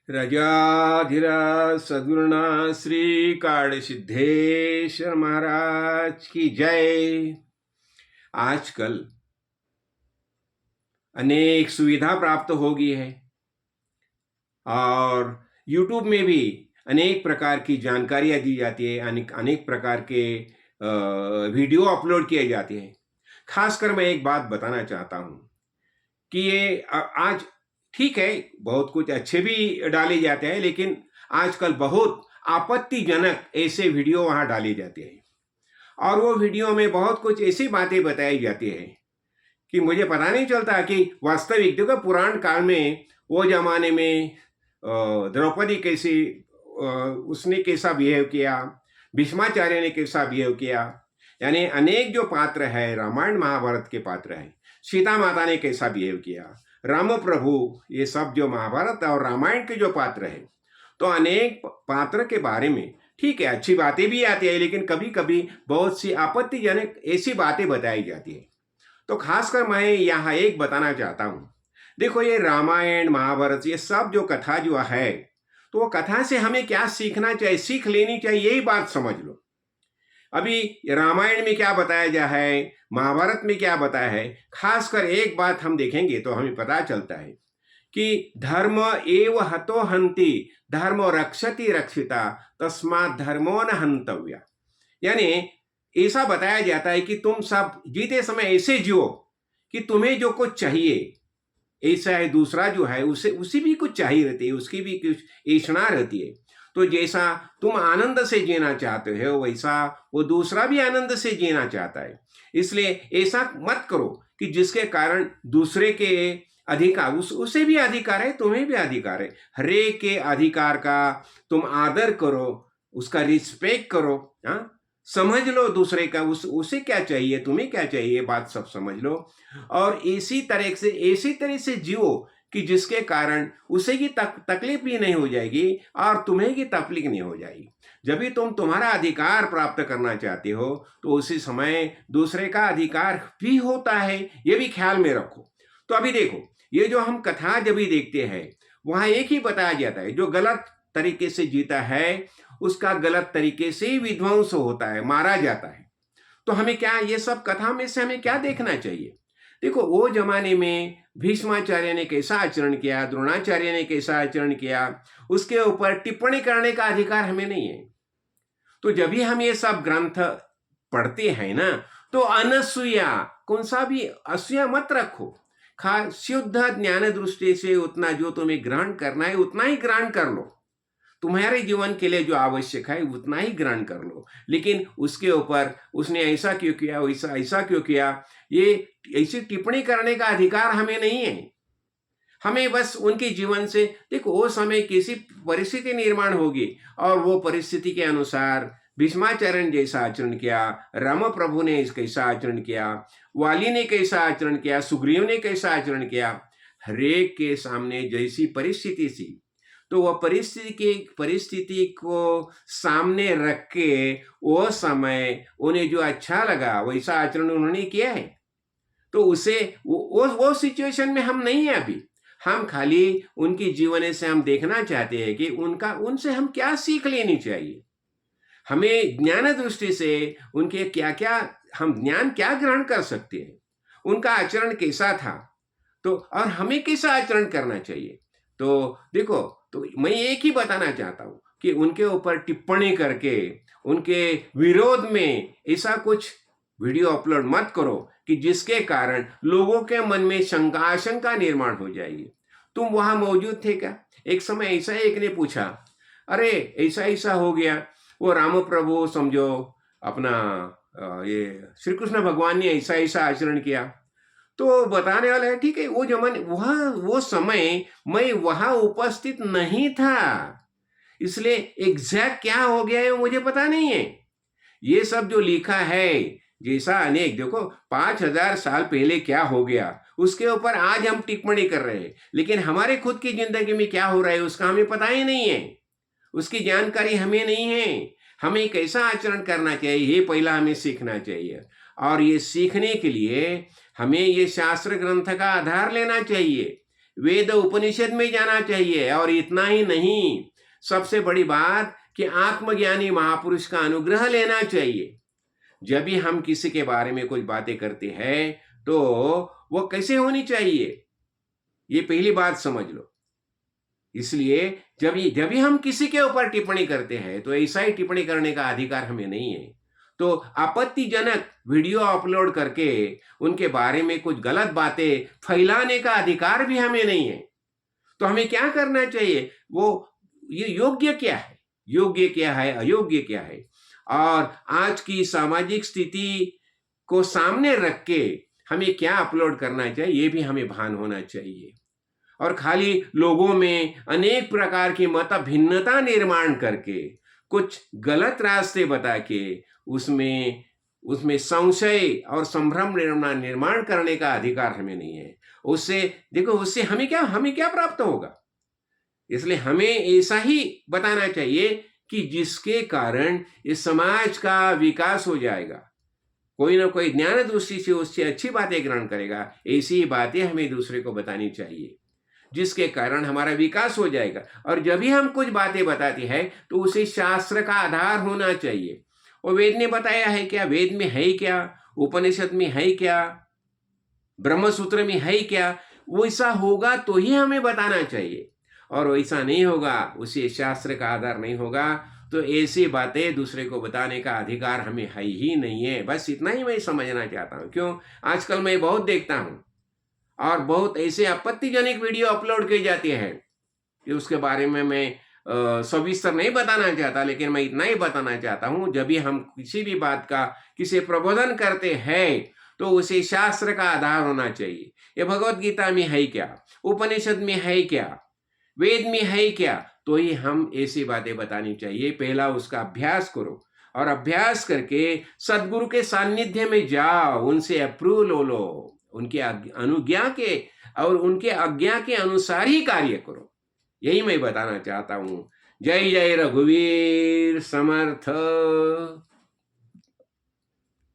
राजाधिराज सद्गुरुनाथ श्री काल सिद्धेश्वर महाराज की जय। आजकल अनेक सुविधा प्राप्त हो गई है और YouTube में भी अनेक प्रकार की जानकारियाँ दी जाती है, अनेक अनेक प्रकार के वीडियो अपलोड किए जाते हैं। खासकर मैं एक बात बताना चाहता हूँ कि ये आज ठीक है, बहुत कुछ अच्छे भी डाले जाते हैं, लेकिन आजकल बहुत आपत्तिजनक ऐसे वीडियो वहाँ डाले जाते हैं और वो वीडियो में बहुत कुछ ऐसी बातें बताई जाती है कि मुझे पता नहीं चलता कि वास्तविक देखो पुराण काल में वो जमाने में द्रौपदी कैसी उसने कैसा बिहेव किया, भीष्माचार्य ने कैसा बिहेव किया, यानी अनेक जो पात्र है रामायण महाभारत के पात्र हैं, सीता माता ने कैसा बिहेव किया, राम प्रभु, ये सब जो महाभारत और रामायण के जो पात्र हैं, तो अनेक पात्र के बारे में ठीक है अच्छी बातें भी आती है, लेकिन कभी कभी बहुत सी आपत्तिजनक ऐसी बातें बताई जाती है। तो खासकर मैं यहाँ एक बताना चाहता हूँ, देखो ये रामायण महाभारत ये सब जो कथा जो है, तो वो कथा से हमें क्या सीखना चाहिए, सीख लेनी चाहिए, यही बात समझ लो। अभी रामायण में क्या बताया गया है, महाभारत में क्या बताया है, खासकर एक बात हम देखेंगे तो हमें पता चलता है कि धर्म एव हतो हंति धर्मो रक्षति रक्षिता तस्मात् धर्मो न हंतव्या। यानी ऐसा बताया जाता है कि तुम सब जीते समय ऐसे जियो कि तुम्हें जो कुछ चाहिए, ऐसा है दूसरा जो है उसे भी कुछ चाहिए रहती है, उसकी भी कुछ ऐसा रहती है। तो जैसा तुम आनंद से जीना चाहते हो वैसा वो दूसरा भी आनंद से जीना चाहता है। इसलिए ऐसा मत करो कि जिसके कारण दूसरे के अधिकार उसे भी अधिकार है, तुम्हें भी अधिकार है। हरेक के अधिकार का तुम आदर करो, उसका रिस्पेक्ट करो। हाँ, समझ लो दूसरे का उसे क्या चाहिए, तुम्हें क्या चाहिए, बात सब समझ लो और इसी तरह से जियो कि जिसके कारण उसे की तकलीफ भी नहीं हो जाएगी और तुम्हें की तकलीफ नहीं हो जाएगी। जब भी तुम तुम्हारा अधिकार प्राप्त करना चाहते हो तो उसी समय दूसरे का अधिकार भी होता है, ये भी ख्याल में रखो। तो अभी देखो ये जो हम कथा जब भी देखते हैं वहां एक ही बताया जाता है, जो गलत तरीके से जीता है उसका गलत तरीके से ही विध्वंस होता है, मारा जाता है। तो हमें क्या ये सब कथा में से हमें क्या देखना चाहिए? देखो वो जमाने में भीष्माचार्य ने कैसा आचरण किया, द्रोणाचार्य ने कैसा आचरण किया, उसके ऊपर टिप्पणी करने का अधिकार हमें नहीं है। तो जब भी हम ये सब ग्रंथ पढ़ते हैं ना, तो अनसूया कौन सा भी असूया मत रखो। शुद्ध ज्ञान दृष्टि से उतना जो तुम्हें ग्रहण करना है उतना ही ग्रहण कर लो, तुम्हारे जीवन के लिए जो आवश्यक है उतना ही ग्रहण कर लो। लेकिन उसके ऊपर उसने ऐसा क्यों किया, वैसा ऐसा क्यों किया, ये ऐसी टिप्पणी करने का अधिकार हमें नहीं है। हमें बस उनके जीवन से देखो वो समय किसी परिस्थिति निर्माण होगी और वो परिस्थिति के अनुसार भीष्माचार्य ने जैसा आचरण किया, राम प्रभु ने कैसा आचरण किया, वाली ने कैसा आचरण किया, सुग्रीव ने कैसा आचरण किया, हरेक के सामने जैसी परिस्थिति थी तो वह परिस्थिति को सामने रख के वो समय उन्हें जो अच्छा लगा वैसा आचरण उन्होंने किया है। तो उसे वो सिचुएशन में हम नहीं है अभी, हम खाली उनकी जीवन से हम देखना चाहते हैं कि उनसे हम क्या सीख लेनी चाहिए। हमें ज्ञान दृष्टि से उनके क्या क्या हम ज्ञान क्या ग्रहण कर सकते हैं, उनका आचरण कैसा था, तो और हमें कैसा आचरण करना चाहिए। तो देखो, तो मैं एक ही बताना चाहता हूं कि उनके ऊपर टिप्पणी करके उनके विरोध में ऐसा कुछ वीडियो अपलोड मत करो कि जिसके कारण लोगों के मन में आशंका निर्माण हो जाएगी। तुम वहां मौजूद थे क्या? एक समय ऐसा एक ने पूछा, अरे ऐसा ऐसा हो गया, वो राम प्रभु समझो अपना ये श्री कृष्ण भगवान ने ऐसा ऐसा आचरण किया। तो बताने वाला है ठीक है, वो जमाने वो समय मैं वहां उपस्थित नहीं था, इसलिए एग्जैक्ट क्या हो गया है मुझे पता नहीं है। ये सब जो लिखा है जैसा अनेक देखो 5000 साल पहले क्या हो गया उसके ऊपर आज हम टिप्पणी कर रहे हैं, लेकिन हमारे खुद की जिंदगी में क्या हो रहा है उसका हमें पता ही नहीं है, उसकी जानकारी हमें नहीं है। हमें कैसा आचरण करना चाहिए ये पहला हमें सीखना चाहिए और ये सीखने के लिए हमें ये शास्त्र ग्रंथ का आधार लेना चाहिए। वेद उपनिषद में जाना चाहिए। और इतना ही नहीं, सबसे बड़ी बात कि आत्मज्ञानी महापुरुष का अनुग्रह लेना चाहिए। जब भी हम किसी के बारे में कुछ बातें करते हैं तो वो कैसे होनी चाहिए, ये पहली बात समझ लो। इसलिए जब भी हम किसी के ऊपर टिप्पणी करते हैं तो ऐसा ही टिप्पणी करने का अधिकार हमें नहीं है। तो आपत्तिजनक वीडियो अपलोड करके उनके बारे में कुछ गलत बातें फैलाने का अधिकार भी हमें नहीं है। तो हमें क्या करना चाहिए, वो ये योग्य क्या है, योग्य क्या है, अयोग्य क्या है, और आज की सामाजिक स्थिति को सामने रख के हमें क्या अपलोड करना चाहिए, ये भी हमें भान होना चाहिए। और खाली लोगों में अनेक प्रकार की मत भिन्नता निर्माण करके कुछ गलत रास्ते बता के उसमें संशय और संभ्रम निर्माण करने का अधिकार हमें नहीं है। उससे देखो, उससे हमें क्या प्राप्त होगा। इसलिए हमें ऐसा ही बताना चाहिए कि जिसके कारण इस समाज का विकास हो जाएगा, कोई ना कोई ज्ञान दृष्टि से उससे अच्छी बातें ग्रहण करेगा। ऐसी बातें हमें दूसरे को बतानी चाहिए जिसके कारण हमारा विकास हो जाएगा। और जब भी हम कुछ बातें बताते हैं तो उसे शास्त्र का आधार होना चाहिए। और वेद ने बताया है क्या, वेद में है क्या, उपनिषद में है क्या, ब्रह्मसूत्र में है क्या, वैसा होगा तो ही हमें बताना चाहिए। और वैसा नहीं होगा, उसे शास्त्र का आधार नहीं होगा, तो ऐसी बातें दूसरे को बताने का अधिकार हमें है ही नहीं है। बस इतना ही मैं समझना चाहता हूँ। क्यों, आजकल मैं बहुत देखता हूँ और बहुत ऐसे आपत्तिजनक वीडियो अपलोड किए जाते हैं कि उसके बारे में मैं सविस्तर नहीं बताना चाहता, लेकिन मैं इतना ही बताना चाहता हूँ, जब भी हम किसी भी बात का किसी प्रबोधन करते हैं तो उसे शास्त्र का आधार होना चाहिए। ये भगवत गीता में है क्या, उपनिषद में है क्या, वेद में है क्या, तो ही हम ऐसी बातें बतानी चाहिए। पहला उसका अभ्यास करो, और अभ्यास करके सदगुरु के सानिध्य में जाओ, उनसे अप्रूवल लो, उनके अनुज्ञा के और उनके आज्ञा के अनुसार ही कार्य करो। यही मैं बताना चाहता हूँ। जय जय रघुवीर समर्थ।